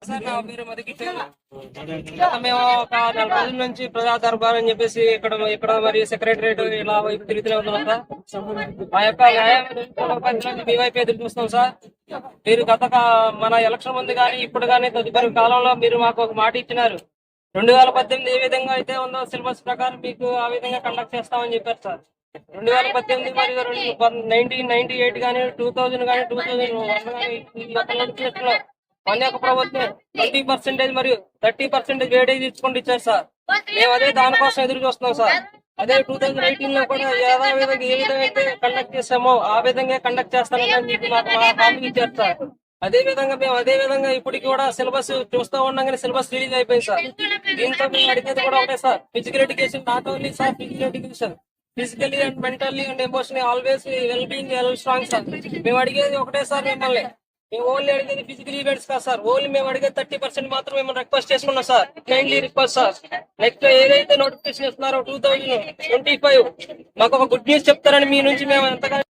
Sir నా పేరు మధుకిషోర్. మేము ఒక 4 రోజుల నుంచి ప్రజా దర్బార్ అని చెప్పేసి ఇక్కడ మరి సెక్రటరేట్ ఇలా వైపు తిరుగుతూనే ఉన్నాం సార్. మా యొక్క న్యాయం మీ వైపు ఎదురు చూస్తాం సార్. మీరు మన ఎలక్షన్ ముందు కానీ ఇప్పుడు కానీ తదుపరి కాలంలో మీరు మాకు ఒక మాట ఇచ్చినారు. 2018 ఏ విధంగా అయితే ఉందో సిలబస్ ప్రకారం మీకు ఆ విధంగా కండక్ట్ చేస్తామని చెప్పారు సార్. 2018 మరియు 1998 కానీ 2000 కానీ 2001 కానీ మన యొక్క ప్రభుత్వం 20% మరియు 30% వేడేజ్ ఇచ్చుకుంటూ ఇచ్చారు సార్. మేము అదే దానికోసం ఎదురు చూస్తున్నాం సార్. అదే 2018 లో కూడా ఏ విధంగా అయితే కండక్ట్ చేస్తామో ఆ విధంగా కండక్ట్ చేస్తానని మీకు మాకు హామీ ఇచ్చారు సార్. అదే విధంగా ఇప్పటికి కూడా సిలబస్ చూస్తూ ఉండగానే సిలబస్ రిలీజ్ అయిపోయింది సార్. దీంతో మేము అడిగేది కూడా ఒకటే sir, physical education not only sir, physical education physically and mentally and emotionally always well being strong sir. మేము అడిగేది ఒకటే సార్, మిమ్మల్ని మేము ఓన్లీ అడిగేది ఫిజికల్ ఈవెంట్స్ కాదు సార్. ఓన్లీ మేము అడిగేది 30% మాత్రం మేము రిక్వెస్ట్ చేసుకున్నాం sir. Kindly request sir. Next ఏదైతే నోటిఫికేషన్ ఇస్తున్నారో 2025 మాకు ఒక గుడ్ న్యూస్ చెప్తారని మీ నుంచి మేము ఎంతగా